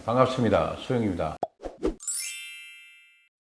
반갑습니다. 수영입니다.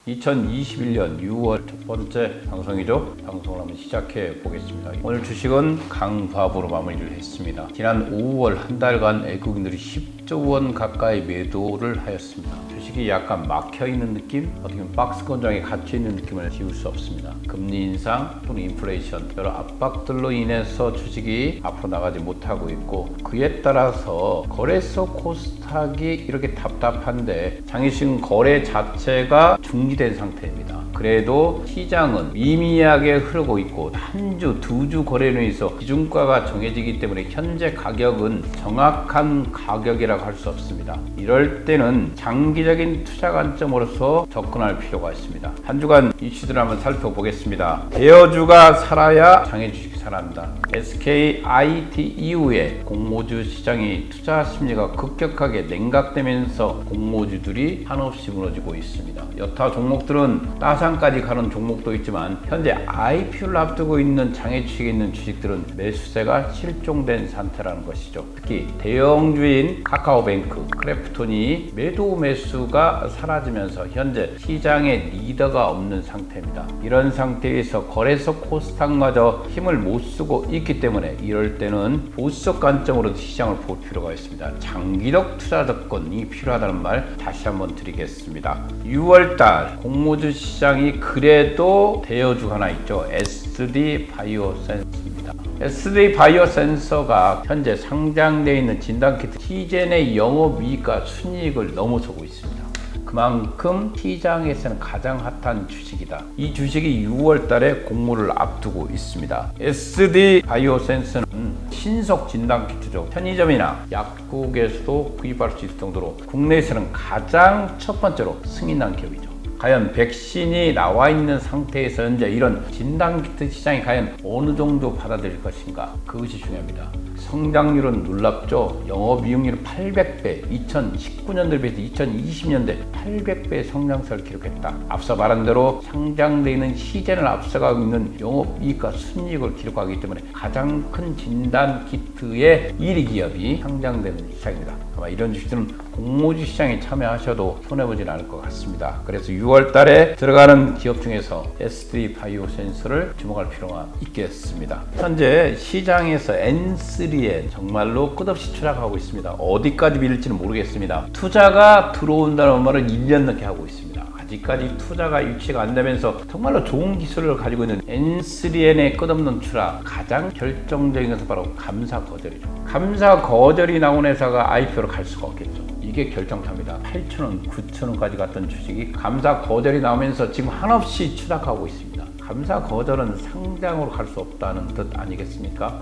2021년 6월 첫 번째 방송이죠. 방송을 한번 시작해 보겠습니다. 오늘 주식은 강보합으로 마무리를 했습니다. 지난 5월 한 달간 외국인들이 10조 원 가까이 매도를 하였습니다. 주식이 약간 막혀있는 느낌? 어떻게 보면 박스 건조장에 갇혀있는 느낌을 지울 수 없습니다. 금리 인상 또는 인플레이션 여러 압박들로 인해서 주식이 앞으로 나가지 못하고 있고, 그에 따라서 거래소 코스닥이 이렇게 답답한데 장외식 거래 자체가 중지된 상태입니다. 그래도 시장은 미미하게 흐르고 있고, 한 주, 두 주 거래로 인해서 기준가가 정해지기 때문에 현재 가격은 정확한 가격이라고 할 수 없습니다. 이럴 때는 장기적인 투자 관점으로서 접근할 필요가 있습니다. 한 주간 이슈들을 한번 살펴보겠습니다. 대여주가 살아야 장외주식이 살아난다. SKIT 이후에 공모주 시장이 투자 심리가 급격하게 냉각되면서 공모주들이 한없이 무너지고 있습니다. 여타 종목들은 따상까지 가는 종목도 있지만, 현재 IPO를 앞두고 있는 장외주식에 있는 주식들은 매수세가 실종된 상태라는 것이죠. 특히 대형주인 카카오뱅크, 크래프톤이 매도 매수가 사라지면서 현재 시장에 리더가 없는 상태입니다. 이런 상태에서 거래소 코스닥마저 힘을 못 쓰고 있기 때문에 이럴 때는 보수적 관점으로 시장을 볼 필요가 있습니다. 장기적 투자 접근이 필요하다는 말 다시 한번 드리겠습니다. 6월달 공모주 시장이 그래도 대여주가 하나 있죠. SD 바이오센서입니다. SD 바이오센서가 현재 상장되어 있는 진단키트 T젠의 영업이익과 순이익을 넘어서고 있습니다. 그만큼 시장에서는 가장 핫한 주식이다. 이 주식이 6월 달에 공모를 앞두고 있습니다. SD 바이오센스는 신속 진단키트죠. 편의점이나 약국에서도 구입할 수 있을 정도로 국내에서는 가장 첫 번째로 승인한 기업이죠. 과연 백신이 나와 있는 상태에서 현재 이런 진단키트 시장이 과연 어느 정도 받아들일 것인가, 그것이 중요합니다. 성장률은 놀랍죠. 영업이익률은 800배, 2019년도에 비해서 2020년대 800배 성장세를 기록했다. 앞서 말한 대로 상장되어 있는 시젠을 앞서가고 있는 영업이익과 순이익을 기록하기 때문에 가장 큰 진단키트의 1위 기업이 상장되는 시장입니다. 아마 이런 주식들은 공모주 시장에 참여하셔도 손해보진 않을 것 같습니다. 그래서 6월 달에 들어가는 기업 중에서 SD 바이오센서를 주목할 필요가 있겠습니다. 현재 시장에서 N3에 정말로 끝없이 추락하고 있습니다. 어디까지 밀릴지는 모르겠습니다. 투자가 들어온다는 말은 1년 넘게 하고 있습니다. 아직까지 투자가 유치가 안 되면서 정말로 좋은 기술을 가지고 있는 N3N의 끝없는 추락, 가장 결정적인 것은 바로 감사 거절이죠. 감사 거절이 나온 회사가 IPO로 갈 수가 없겠죠. 이게 결정타입니다. 8,000원, 9,000원까지 갔던 주식이 감사 거절이 나오면서 지금 한없이 추락하고 있습니다. 감사 거절은 상장으로 갈 수 없다는 뜻 아니겠습니까?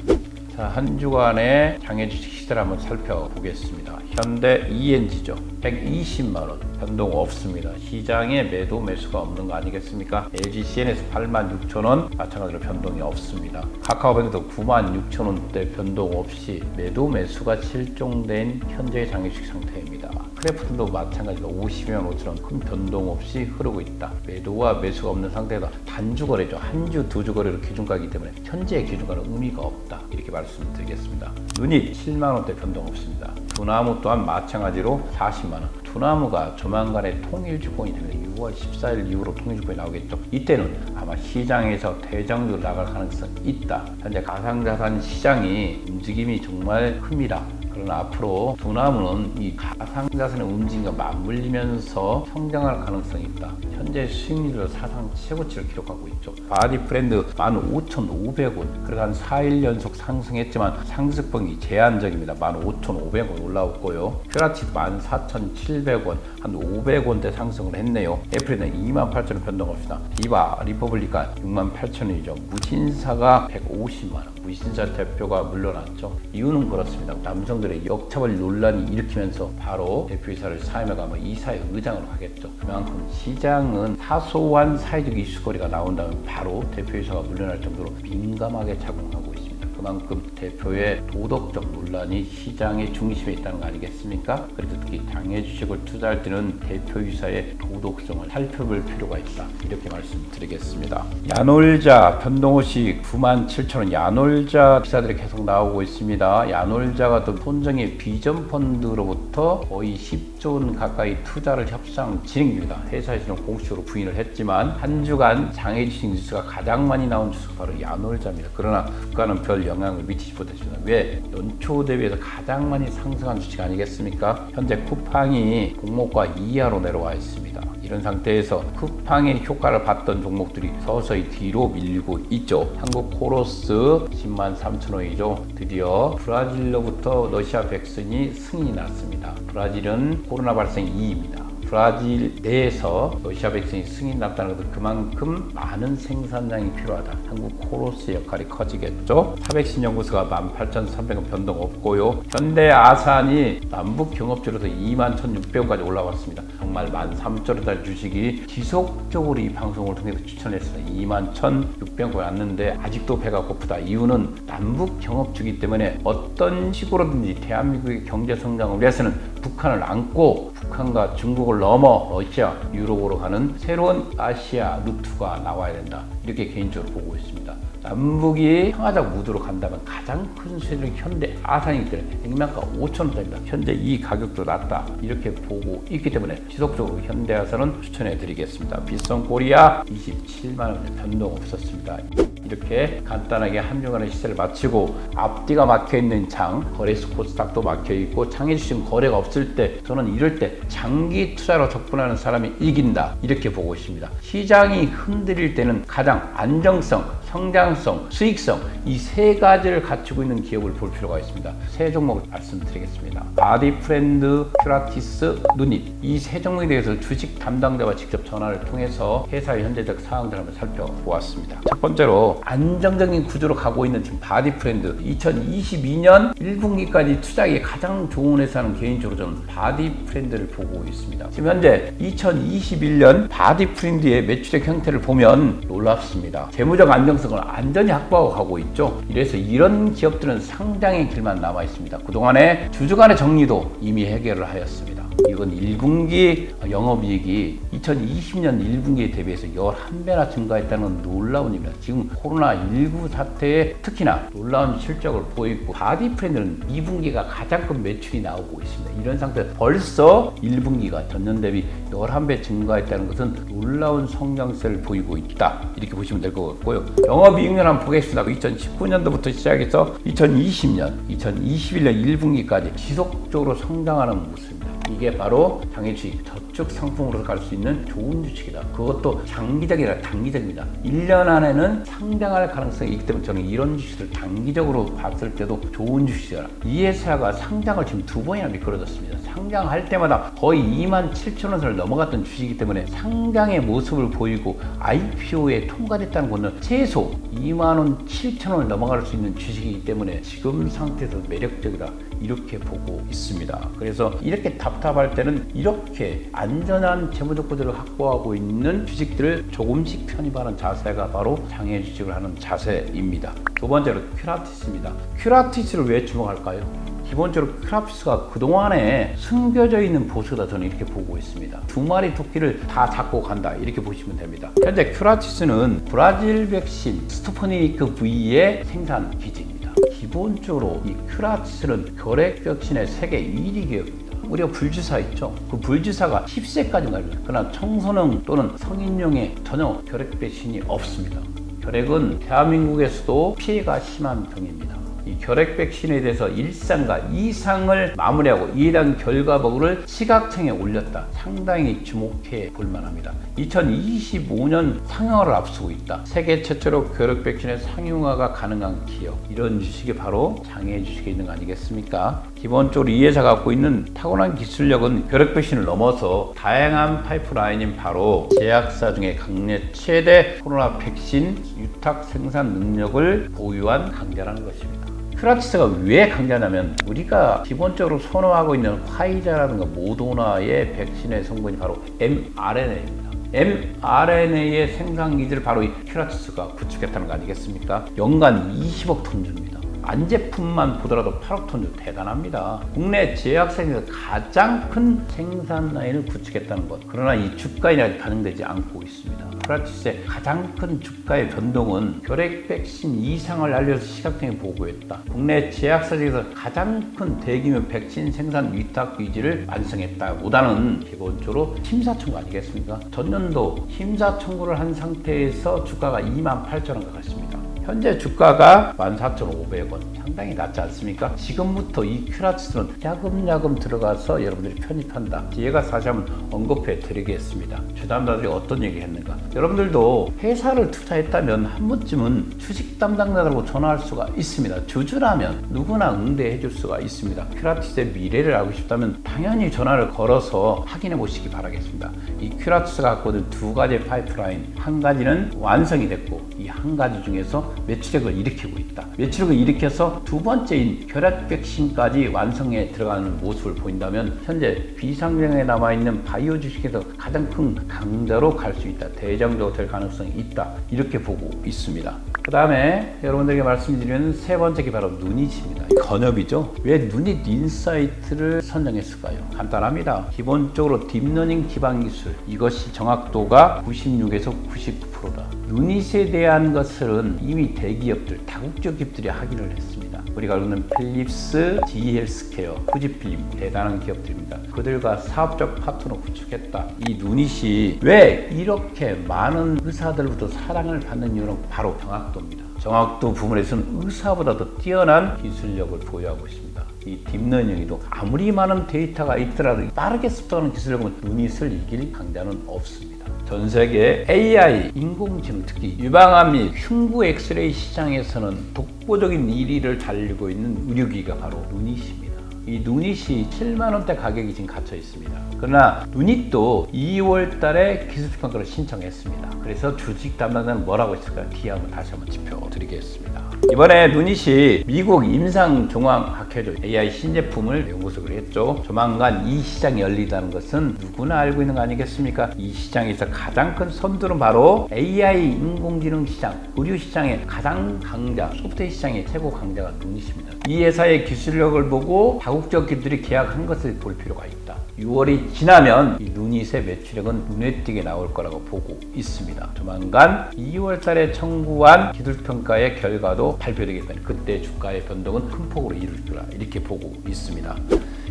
자, 한 주간의 장외주식 시세를 한번 살펴보겠습니다. 현대 ENG죠. 120만원 변동 없습니다. 시장에 매도 매수가 없는 거 아니겠습니까? LG CN에서 86,000원 마찬가지로 변동이 없습니다. 카카오뱅크도 96,000원대 변동 없이 매도 매수가 실종된 현재의 장외주식 상태입니다. 크래프톤도 마찬가지로 50만 5천원 큰 변동 없이 흐르고 있다. 매도와 매수가 없는 상태에서 단주 거래죠. 한 주, 두 주 거래로 기준가이기 때문에 현재의 기준가는 의미가 없다. 이렇게 말씀드리겠습니다. 눈이 7만원대 변동 없습니다. 두나무 또한 마찬가지로 40만원. 두나무가 조만간에 통일주권이 되면 6월 14일 이후로 통일주권이 나오겠죠. 이때는 아마 시장에서 대장주로 나갈 가능성이 있다. 현재 가상자산 시장이 움직임이 정말 큽니다. 그러나 앞으로 두나무는 이 가상자산의 움직임과 맞물리면서 성장할 가능성이 있다. 현재 수익률로 사상 최고치를 기록하고 있죠. 바디 브랜드 15,500원, 그래서 한 4일 연속 상승했지만 상승폭이 제한적입니다. 15,500원 올라왔고요. 퓨라치 14,700원, 한 500원대 상승을 했네요. 애플에는 28,000원 변동 없습니다. 디바, 리퍼블리칸 68,000원이죠. 무신사가 150만원, 무신사 대표가 물러났죠. 이유는 그렇습니다. 남성들의 역차별 논란이 일으키면서 바로 대표이사를 사임해가며 이사의 의장으로 하겠죠. 그만큼 시장은 사소한 사회적 이슈거리가 나온다면 바로 대표이사가 물러날 정도로 민감하게 작용하고 있습니다. 그만큼 대표의 도덕적 논란이 시장의 중심에 있다는 거 아니겠습니까? 그래서 특히 장외 주식을 투자할 때는 대표이사의 도덕성을 살펴볼 필요가 있다. 이렇게 말씀드리겠습니다. 야놀자 변동호식 97,000원 야놀자 기사들이 계속 나오고 있습니다. 야놀자가 또 손정의 비전펀드로부터 거의 10조 원 가까이 투자를 협상 진행 중이다. 회사에서는 공식적으로 부인을 했지만 한 주간 장외 주식 뉴스가 가장 많이 나온 주식 바로 야놀자입니다. 그러나 주가는 별 영향을 미치지 못했습니다. 왜? 연초 대비해서 가장 많이 상승한 주식 아니겠습니까? 현재 쿠팡이 공모가 이하로 내려와 있습니다. 이런 상태에서 쿠팡의 효과를 봤던 종목들이 서서히 뒤로 밀리고 있죠. 한국 코로스 103,000원이죠. 드디어 브라질로부터 러시아 백신이 승인이 났습니다. 브라질은 코로나 발생 2위입니다. 브라질 내에서 러시아 백신이 승인 났다는 것은 그만큼 많은 생산량이 필요하다. 한국 코로스의 역할이 커지겠죠. 타백신 연구소가 18,300원 변동 없고요. 현대아산이 남북 경업주로서 21,600원까지 올라왔습니다. 정말 13,000원짜리 주식이 지속적으로 이 방송을 통해서 추천했습니다. 21,600원 왔는데 아직도 배가 고프다. 이유는 남북 경업주이기 때문에 어떤 식으로든지 대한민국의 경제 성장을 위해서는 북한을 안고 북한과 중국을 넘어 러시아, 유럽으로 가는 새로운 아시아 루트가 나와야 된다. 이렇게 개인적으로 보고 있습니다. 남북이 평화적 무드로 간다면 가장 큰 수혜는 현대 아산이기 때문에 액면가 5,000원짜리입니다. 현재 이 가격도 낮다. 이렇게 보고 있기 때문에 지속적으로 현대 아산은 추천해 드리겠습니다. 빗성 코리아 27만원 변동 없었습니다. 이렇게 간단하게 한 주간의 시세를 마치고 앞뒤가 막혀있는 장, 거래소 코스닥도 막혀있고 장외 주식 거래가 없을 때 저는 이럴 때 장기 투자로 접근하는 사람이 이긴다. 이렇게 보고 있습니다. 시장이 흔들릴 때는 가장 안정성, 성장성, 수익성 이 세 가지를 갖추고 있는 기업을 볼 필요가 있습니다. 세 종목을 말씀드리겠습니다. 바디프렌드, 큐라티스, 누닛 이 세 종목에 대해서 주식 담당자와 직접 전화를 통해서 회사의 현재적 상황들을 한번 살펴보았습니다. 첫 번째로 안정적인 구조로 가고 있는 지금 바디프렌드 2022년 1분기까지 투자하기에 가장 좋은 회사는 개인적으로 저는 바디프렌드를 보고 있습니다. 지금 현재 2021년 바디프렌드의 매출액 형태를 보면 놀랍습니다. 재무적 안정성을 완전히 확보하고 가고 있죠. 이래서 이런 기업들은 상장의 길만 남아 있습니다. 그동안의 주주간의 정리도 이미 해결을 하였습니다. 이건 1분기 영업이익이 2020년 1분기에 대비해서 11배나 증가했다는 건 놀라운 일입니다. 지금 코로나19 사태에 특히나 놀라운 실적을 보이고 바디프렌드는 2분기가 가장 큰 매출이 나오고 있습니다. 이런 상태 벌써 1분기가 전년 대비 11배 증가했다는 것은 놀라운 성장세를 보이고 있다. 이렇게 보시면 될 것 같고요. 영업이익률 한번 보겠습니다. 2019년도부터 시작해서 2020년, 2021년 1분기까지 지속적으로 성장하는 모습입니다. 이게 바로 장외 주식, 저축 상품으로 갈 수 있는 좋은 주식이다. 그것도 장기적이라 단기적입니다. 1년 안에는 상장할 가능성이 있기 때문에 저는 이런 주식을 단기적으로 봤을 때도 좋은 주식이다. 이 회사가 상장을 지금 2번이나 미끄러졌습니다. 상장할 때마다 거의 27,000원을 넘어갔던 주식이기 때문에 상장의 모습을 보이고 IPO에 통과됐다는 것은 최소 27,000원을 넘어갈 수 있는 주식이기 때문에 지금 상태에서 매력적이다. 이렇게 보고 있습니다. 그래서 이렇게 답답할 때는 이렇게 안전한 재무적 구조를 확보하고 있는 주식들을 조금씩 편입하는 자세가 바로 장외 주식을 하는 자세입니다. 두 번째로 큐라티스입니다. 큐라티스를 왜 주목할까요? 기본적으로 큐라티스가 그동안에 숨겨져 있는 보수다 저는 이렇게 보고 있습니다. 두 마리 토끼를 다 잡고 간다 이렇게 보시면 됩니다. 현재 큐라티스는 브라질 백신 스푸트니크 V의 생산 기지입니다. 기본적으로 이 큐라티스는 결핵 백신의 세계 1위 기업입니다. 우리가 불주사 있죠? 그 불주사가 10세까지 날립니다. 그러나 청소년 또는 성인용에 전혀 결핵 백신이 없습니다. 결핵은 대한민국에서도 피해가 심한 병입니다. 이 결핵 백신에 대해서 1상과 2상을 마무리하고 2단 결과보고를 시각청에 올렸다. 상당히 주목해 볼 만합니다. 2025년 상용화를 앞두고 있다. 세계 최초로 결핵 백신의 상용화가 가능한 기업. 이런 주식이 바로 장외 주식에 있는 거 아니겠습니까? 기본적으로 이 회사가 갖고 있는 타고난 기술력은 결핵 백신을 넘어서 다양한 파이프라인인 바로 제약사 중에 국내 최대 코로나 백신 유탁 생산 능력을 보유한 강자라는 것입니다. 큐라티스가 왜 강자냐면 우리가 기본적으로 선호하고 있는 화이자라든가 모더나의 백신의 성분이 바로 mRNA입니다. mRNA의 생산 기지를 바로 이 큐라티스가 구축했다는 거 아니겠습니까? 연간 20억 톤 줍니다. 안제품만 보더라도 8억 톤 대단합니다. 국내 제약사에서 가장 큰 생산 라인을 구축했다는 것. 그러나 이 주가인이 반영되지 않고 있습니다. 큐라티스의 가장 큰 주가의 변동은 결핵 백신 이상을 알려서 시각장애 보고했다. 국내 제약사 중에서 가장 큰 대규모 백신 생산 위탁 위지를 완성했다 보다는 기본적으로 심사 청구 아니겠습니까? 전년도 심사 청구를 한 상태에서 주가가 28,000원과 같습니다. 현재 주가가 14,500원, 상당히 낮지 않습니까? 지금부터 이 큐라티스는 야금야금 들어가서 여러분들이 편입한다. 제가 다시 한번 언급해 드리겠습니다. 주담자들이 어떤 얘기 했는가? 여러분들도 회사를 투자했다면 한 번쯤은 주식 담당자들하고 전화할 수가 있습니다. 주주라면 누구나 응대해 줄 수가 있습니다. 큐라티스의 미래를 알고 싶다면 당연히 전화를 걸어서 확인해 보시기 바라겠습니다. 이 큐라티스가 갖고 있는 두 가지의 파이프라인, 한 가지는 완성이 됐고 이 한 가지 중에서 매출액을 일으키고 있다. 매출액을 일으켜서 두 번째인 결핵 백신까지 완성에 들어가는 모습을 보인다면 현재 비상장에 남아있는 바이오 주식에서 가장 큰 강자로 갈 수 있다. 대장주가 될 가능성이 있다. 이렇게 보고 있습니다. 그 다음에 여러분들에게 말씀드리는 세 번째 게 바로 누닛입니다. 건업이죠. 왜 누닛 인사이트를 선정했을까요? 간단합니다. 기본적으로 딥러닝 기반 기술, 이것이 정확도가 96에서 99%다. 누닛에 대한 것은 이미 대기업들, 다국적 기업들이 확인을 했습니다. 우리가 알고 있는 필립스, GE 헬스케어, 후지필름 대단한 기업들입니다. 그들과 사업적 파트너 구축했다. 이 누닛이 왜 이렇게 많은 의사들부터 사랑을 받는 이유는 바로 정확도입니다. 정확도 부분에서는 의사보다도 뛰어난 기술력을 보유하고 있습니다. 이 딥러닝에도 아무리 많은 데이터가 있더라도 빠르게 습득하는 기술력은 누닛을 이길 강자는 없습니다. 전 세계 AI, 인공지능, 특히 유방암 및 흉부 엑스레이 시장에서는 독보적인 1위를 달리고 있는 의료기기가 바로 누닛입니다. 이 누닛이 7만원대 가격이 지금 갇혀 있습니다. 그러나 누닛도 2월 달에 기술평가를 신청했습니다. 그래서 주식 담당자는 뭐라고 했을까요? 뒤에 한번 다시 한번 짚어드리겠습니다. 이번에 누닛이 미국 임상종합학회죠. AI 신제품을 연구소를 했죠. 조만간 이 시장이 열리다는 것은 누구나 알고 있는 거 아니겠습니까? 이 시장에서 가장 큰 선두는 바로 AI 인공지능 시장, 의료 시장의 가장 강자, 소프트웨어 시장의 최고 강자가 누닛입니다. 이 회사의 기술력을 보고 다국적 기업들이 계약한 것을 볼 필요가 있다. 6월이 지나면 이 누닛의 매출액은 눈에 띄게 나올 거라고 보고 있습니다. 조만간 2월 달에 청구한 기술평가의 결과도 발표되기 때문에 그때 주가의 변동은 큰 폭으로 이룰 거라 이렇게 보고 있습니다.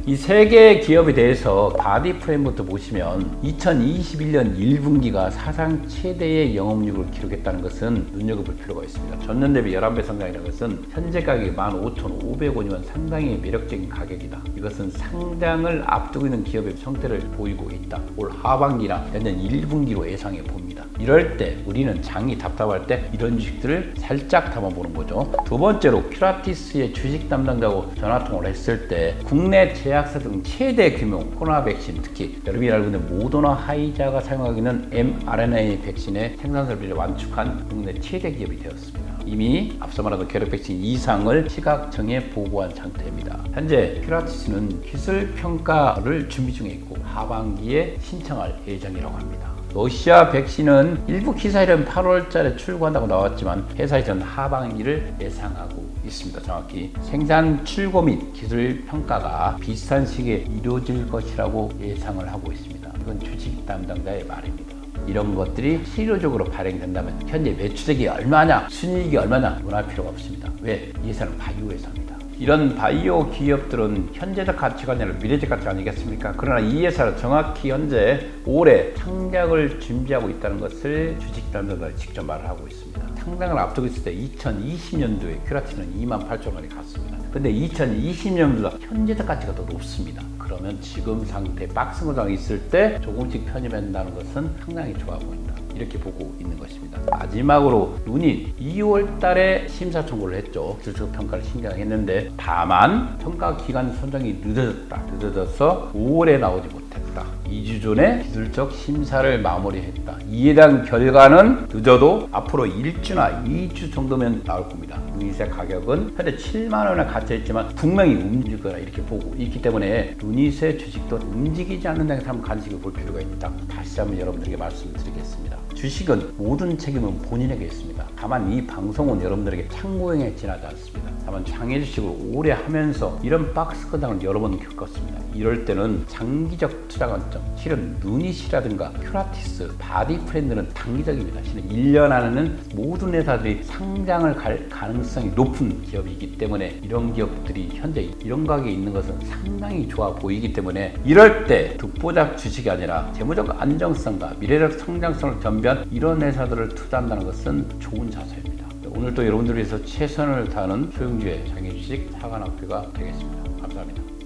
이 세 개의 기업에 대해서 바디 프레임부터 보시면 2021년 1분기가 사상 최대의 영업이익을 기록했다는 것은 눈여겨볼 필요가 있습니다. 전년 대비 11배 성장이라는 것은 현재 가격이 15,500원이면 상당히 매력적인 가격이다. 이것은 상장을 앞두고 있는 기업의 형태를 보이고 있다. 올 하반기나 내년 1분기로 예상해 봅니다. 이럴 때 우리는 장이 답답할 때 이런 주식들을 살짝 담아보는 거죠. 두 번째로 큐라티스의 주식 담당자하고 전화통화를 했을 때 국내 제약사 등 최대 규모 코로나 백신, 특히 여러분이 알고 있는 모더나 화이자가 사용하고 있는 mRNA 백신의 생산 설비를 완축한 국내 최대 기업이 되었습니다. 이미 앞서 말한 결핵 백신 이상을 시각청에 보고한 상태입니다. 현재 큐라티스는 기술 평가를 준비 중에 있고 하반기에 신청할 예정이라고 합니다. 러시아 백신은 일부 기사에는 8월달에 출고한다고 나왔지만 회사에서는 하반기를 예상하고 있습니다. 정확히 생산 출고 및 기술 평가가 비슷한 시기에 이루어질 것이라고 예상을 하고 있습니다. 이건 주식 담당자의 말입니다. 이런 것들이 실효적으로 발행된다면 현재 매출액이 얼마냐, 순이익이 얼마냐 논할 필요가 없습니다. 왜? 이 회사는 바이오 회사입니다. 이런 바이오 기업들은 현재적 가치가 아니라 미래적 가치 아니겠습니까? 그러나 이 회사는 정확히 현재 올해 창작을 준비하고 있다는 것을 주식 담당자가 직접 말을 하고 있습니다. 창작을 앞두고 있을 때 2020년도에 큐라티스는 28,000원이 갔습니다. 근데 2020년보다 현재적 가치가 더 높습니다. 그러면 지금 상태 박스 고장이 있을 때 조금씩 편입한다는 것은 상당히 좋아 보인다. 이렇게 보고 있는 것입니다. 마지막으로 누닛 2월 달에 심사 청구를 했죠. 기술적 평가를 신청했는데 다만 평가 기간 선정이 늦어져서 5월에 나오지 못했다. 2주 전에 기술적 심사를 마무리했다. 이에 대한 결과는 늦어도 앞으로 1주나 2주 정도면 나올 겁니다. 누닛의 가격은 현재 7만 원에 갇혀있지만 분명히 움직일 거라 이렇게 보고 있기 때문에 누닛의 주식도 움직이지 않는 데서 한번 관심을 볼 필요가 있다. 다시 한번 여러분들에게 말씀을 드리겠습니다. 주식은 모든 책임은 본인에게 있습니다. 다만 이 방송은 여러분들에게 참고용에 지나지 않습니다. 다만 장애 주식을 오래 하면서 이런 박스권장을 여러 번 겪었습니다. 이럴 때는 장기적 투자 관점, 실은 루닛이라든가 큐라티스, 바디프렌드는 단기적입니다. 실은 1년 안에는 모든 회사들이 상장을 갈 가능성이 높은 기업이기 때문에 이런 기업들이 현재 이런 가격에 있는 것은 상당히 좋아 보이기 때문에 이럴 때 독보적 주식이 아니라 재무적 안정성과 미래적 성장성을 겸비한 이런 회사들을 투자한다는 것은 좋은 자세입니다. 오늘도 여러분들을 위해서 최선을 다하는 소형주의 장애주식 사관학교가 되겠습니다. 감사합니다.